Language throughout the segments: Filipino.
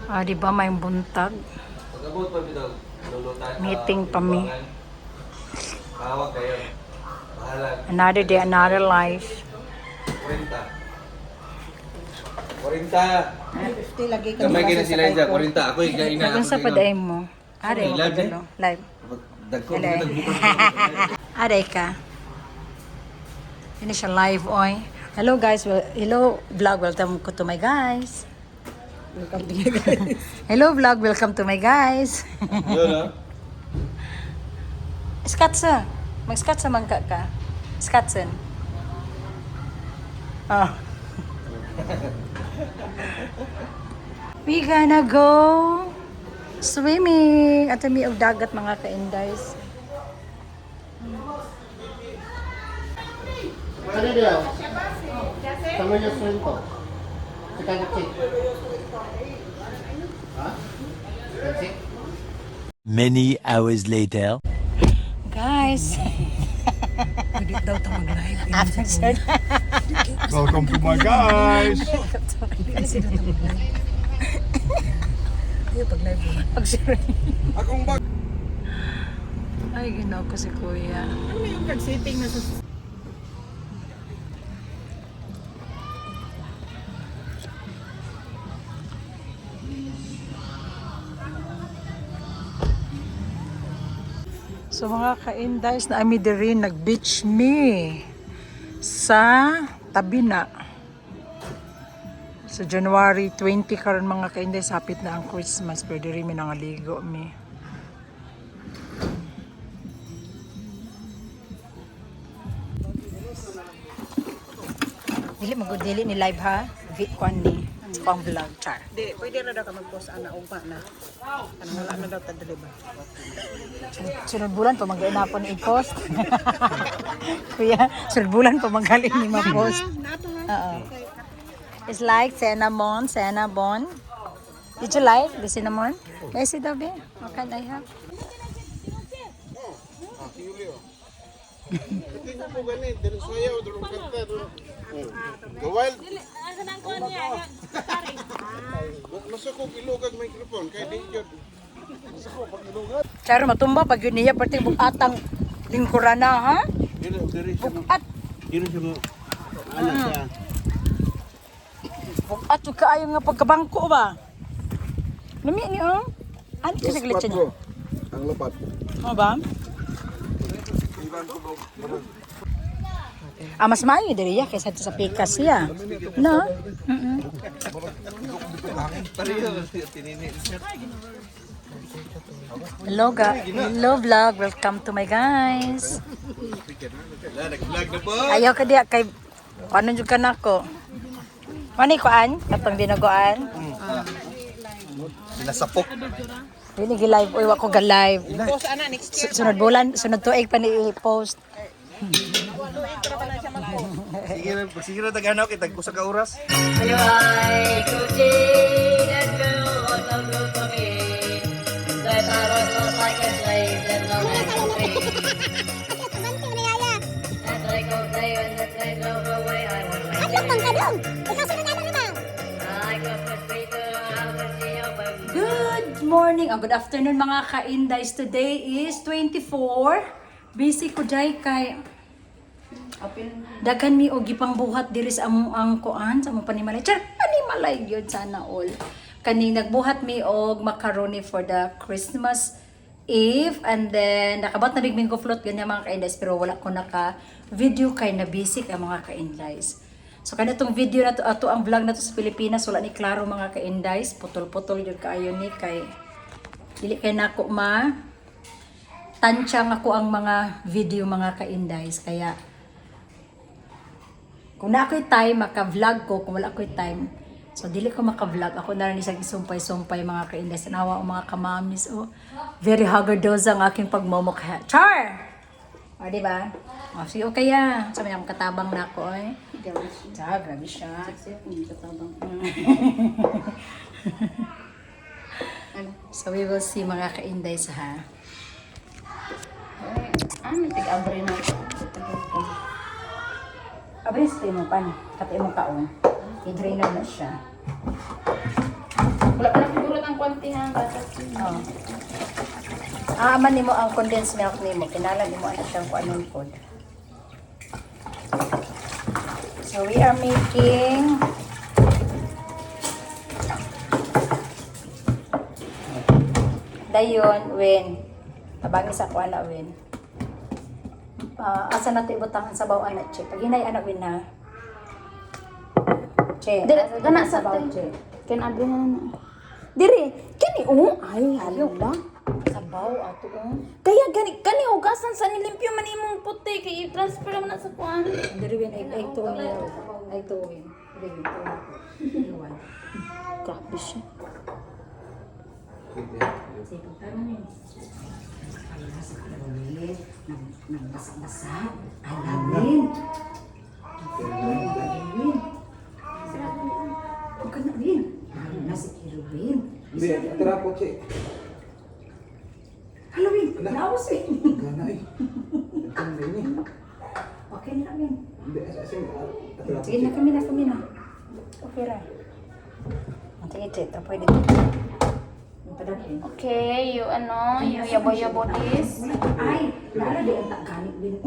Ah, di ba may buntag? Meeting pa mi. Another day, another life. 40. 50 lagi ka. Gamay kina sila dyan, 40. Ako yung gaina. Kung sa paday mo. Aray mo Live, pagano. Live. Dagko, Aray. dagbukan. Aray ka. Ini siya live, oy. Hello guys, hello vlog, welcome to my guys. Welcome to you guys. Hello vlog, welcome to my guys. Yun, ha? Skatsa. Mag-skatsa man ka. Skatsen. Ah. We gonna go swimming at mi og dagat mga ka-indays. Ano dia? Sama niya swim ko. Sa kanya check. Ha? Check. Many hours later. Guys. Pwede daw ito mag-live. Welcome to my guys. Ayaw pag-live mo. Akong bag. Ay, ginaw ko si Kuya. Ano yung nag-sitting na sa... So mga ka-indays na ami diri nag-beach me sa tabi na. So January 20 karon mga ka-indays, hapit na ang Christmas, pero diri mi nangaligo mi. Dili ni live ha. Kwan ni pang vlog char. Di, pwede na daw ka mag-post ana ugma na. Ano wala na daw ta deliver. Sunod bulan pa mag-inapon ni i-post. Kuya, sunod bulan pa magaling ni ma-post. Oo. It's like cinnamon. Did you like the cinnamon? Yes, it be. What can I have? Tingnan mo ganit, dito sayaw, dito kanta, dito. Gawal. Masukog ilugag microphone kay di jud. Masukog pag ilugag. Charo matumba pag yun niya pati bukatang lingkuran na ha? Diri siya. Bukat. Diri siya mo. Ano siya? Bukat yung kaayo nga pagkabangko ba? Lumi ni oh. Ano kasi glitch niya? Ang lapat. Ano ba? Mas maayo diri ya kaysa sa pikas ya. No? Hello vlog, welcome to my guys. Nag-vlog na po. Ayaw ka diya kay paano jud ka nako. Mani kuan, katong dinagoan. Sinasapok. Dili gi live oy wa ko ga live. Post ana next year. Sunod bulan, sunod tuig pa ni i-post. Sige na taganaw kita kusa ka oras. Ay, kucing and blue on the blue to me. That I was not like a slave, that no man could be. As I go play when the play drove away, I was like I got the speaker, I was the open. Good morning, good afternoon mga ka-indays. Today is 24. Busy ko jay kay daghan mi og gipang buhat diri sa among ang kuan sa among panimalay. Char, panimalay gyud sana all. Kani nagbuhat mi og macaroni for the Christmas Eve, and then nakabat na bigmin ko float ganyan mga ka-indays, pero wala ko naka video kay na basic ang mga ka-indays. So kani tong video na to, ato ang vlog na to sa Pilipinas, wala ni klaro mga ka-indays, putol-putol jud kaayo ni kay dili kay nako ma tansyang ako ang mga video mga ka-indays, kaya kung na ako'y time, maka-vlog ko. Kung wala ako'y time, so dili ko maka-vlog. Ako na rin isang isumpay-sumpay mga ka-indays. Nawa o mga kamamis. Oh, very hagardosa ang aking pagmumukha. Char! O, diba? O, sige, okay ya. Sabi niya, katabang na ako, eh. Char, grabe siya. So, we will see mga ka-indays, ha? May tig-abre na ako. Abris ito yung pan, kati mong kaon. I-drainer na siya. Wala pa na siguro ang kwantihan gatas. Oh. Aaman nimo ang condensed milk nimo. Kinala nimo ana siyang kuanon pod. So we are making dayon when tabang sa kuan na when. Asa nato ibutang ang sabaw ana che. Pag hinay ana win na. Che. Dire, asa gana ang sa sabaw te. che. Ken abri na. Dire, kani ay hala. Sabaw ato Kaya gani hugasan sa nilimpyo man imong puti kay i-transfer man na sa kuan. Dire win ay to niya. Ay to win. Dire win to. Iwan. Grabe siya. Sige, tarunin. Alas, alawin. Nagbasa-basa. Alawin. Alawin. Huwag ka na rin. Nasa Kirubin. Hindi, tara po, Che. Halloween. Laos eh. Ganay. Ang ini. Okay na rin. Hindi, asin. Sige na kami na. Okay ra. Ang tingit, pwede. Padalhin. Okay, yung yabo-yabo this. Ay, lalo di ang ganit din.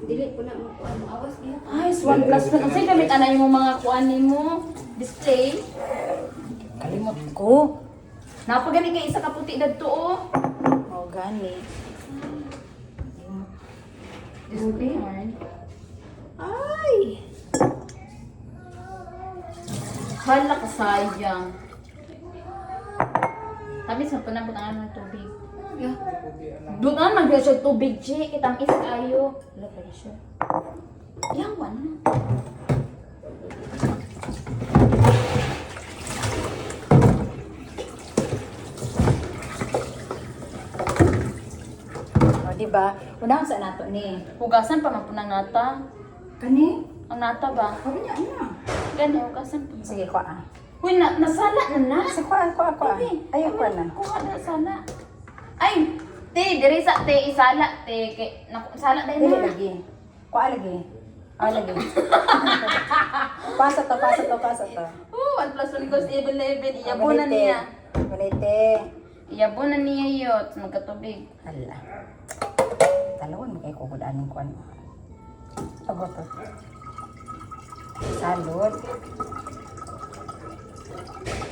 Dili ko na mo ano awas niya. Ay, 1+1. Ang sa'yo gamit ana yung mga kuan mo. Display. Kalimot ko. Napagani kay isa ka puti dadto oh. Oh, gani. Display. Ay. Hala ka sayang. Tabi sa panabot ang ng tubig. Yeah. Doon na nagyan siya tubig, Che. Kitang is kayo. Wala pa rin siya. Yawan na. O, diba? Unang sa nato ni. Hugasan pa man po ng nata. Kani? Ang nata ba? Sabi niya, ano? Gani, hugasan pa. Sige, kuha. Uy, nasala na na. Sige, kuha. Ayaw, kuha na. Kuha na sana. Ay, te, diri sa te isala te kay sala dai Dili na. lagi. Kuha lagi. Lagi. Pasa to. 1 plus 1 equals 11. Iyabo na niya. Balite. Iyabo na niya yot. Magkatubig. Hala. Talawon mo kay kukudanin ko ano. Aba to. Salud.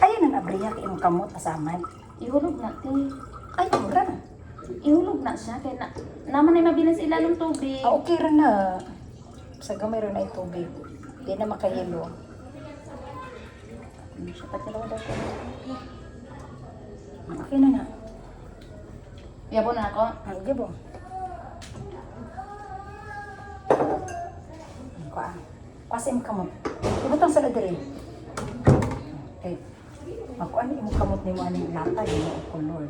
Ayun ang abriya kay imong kamot pasamad. Ihulog na te. Ay, mura na. Ihulog na siya kay naman ay mabilis sa ilalong tubig. Okay ra na. Sa gamay ra na yung tubig. Di na makahilo. Ano siya patalawa daw ko. Okay na na. Iyabo na ako. Ang gibo. Kuha. Kasi imong kamot. Ibutang sa ladiri. Okay. Makuha ni imong kamot ni mo aning lata yun ang color.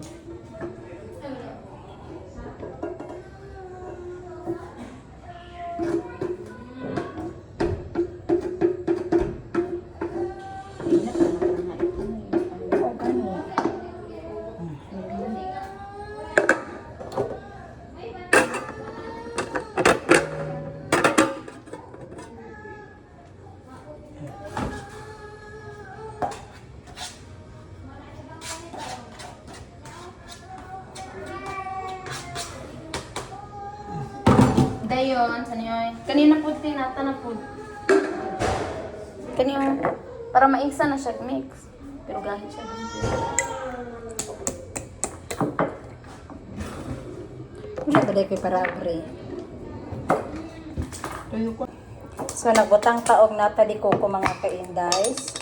Oo, gani. Dayon, sanyoy. Kanina po tinata na po. Kanina para maisa na siya mix. Pero gahit siya dun. Wala ba dahil para abre? Tuyo ko. So, nagbutang taog nata di ko mga ka-indies.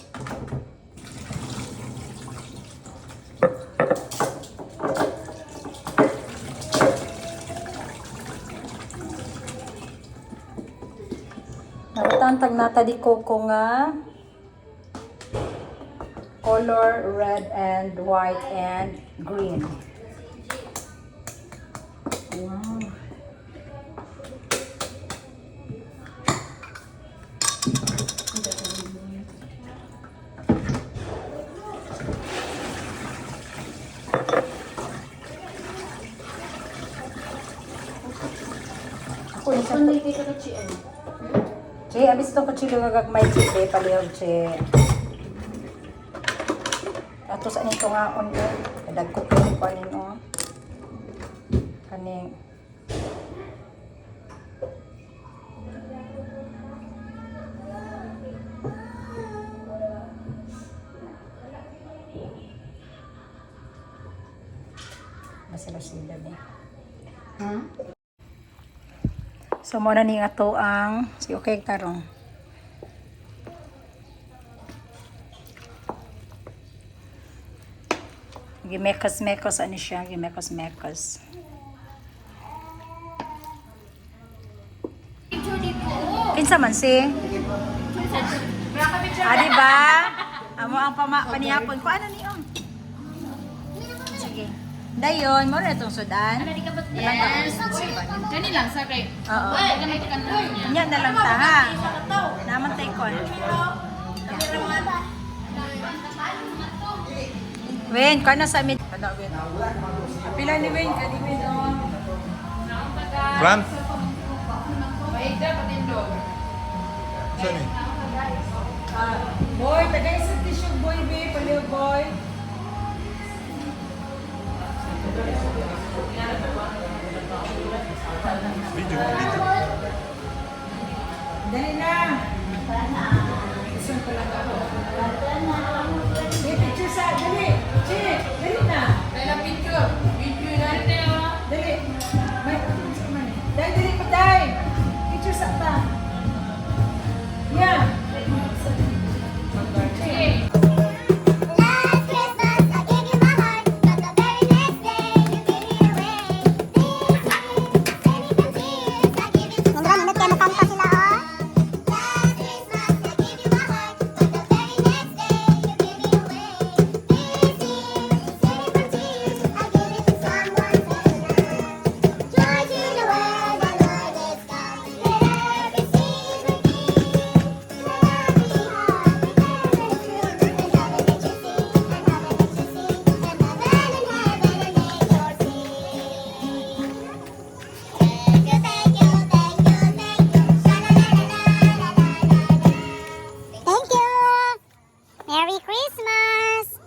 Nagbutang tag nata di ko nga color red and white and green. Wow. Ako yung sa... Kung hindi ka na chiyan. Che, abis itong kuchilo gagagmay, che, palihog, che. ato sa nito nga on dagko ko pa nino. Kaning masila-sila ni. So mo na ni ato ang si okay tarong. Gimekos-mekos ano siya, gimekos-mekos. Kinsa man si? Di ba? Amo ang panihapon ko ano niyo? Sige. Dayon, mo na itong sudan. Yes. Kani lang sa kay. Oo. Ganito ka na niya. Kanya na lang ta ha. Naman tayo kon. Wen, kana sa mid. Kada Wen. Pila ni Wen, kadi Wen oh. Fran? Maida patindog. Saan eh? Boy, tagay sa tissue boy be, paliw boy. Video, video. Dali na. Isun ko lang ako. May picture sa, dali. Chick, dali na. Kaya picture. Video na rin. Dali. May picture man. Dali, dali pa, dali. Picture sa ta. Yeah. Okay. Last Christmas, I gave you my heart, but the very next day you gave me away. This is saving from tears. I give you to someone. Last Christmas, I gave you my heart, but the very next day you gave me away. This is saving from tears. I give you to someone better. Joy to the world, the Lord is come. Let every seed with me. Thank you. Merry Christmas.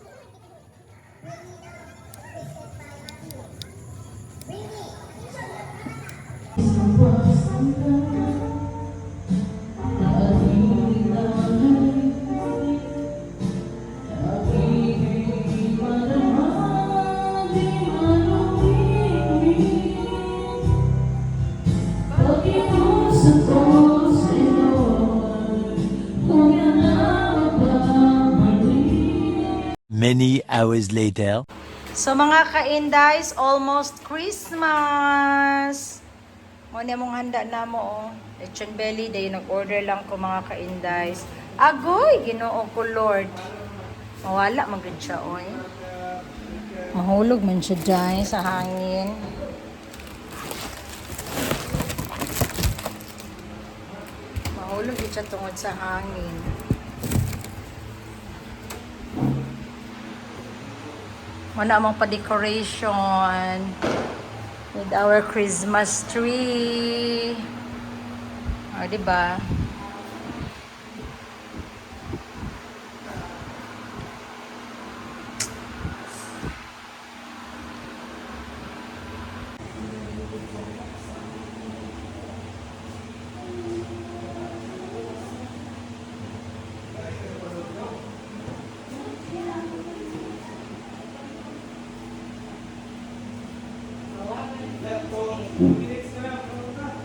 Many hours later. So mga ka-indays, almost Christmas. Muna mong handa na mo, oh. Lechon belly, dahil nag-order lang ko mga ka-indays. Agoy, ginoo ko Lord. Mawala magod siya, oy. Mahulog man siya dyan sa hangin. Mahulog yun siya tungod sa hangin. Muna mong pa-decoration with our Christmas tree. O, diba?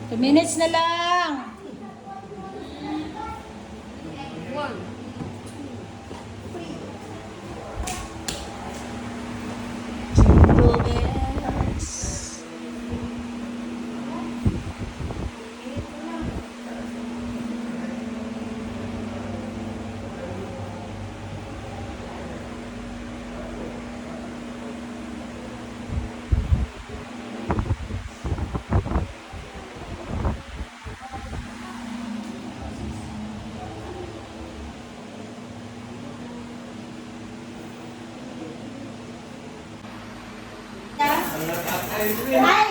Two minutes na lang. Jingle bells. Hi,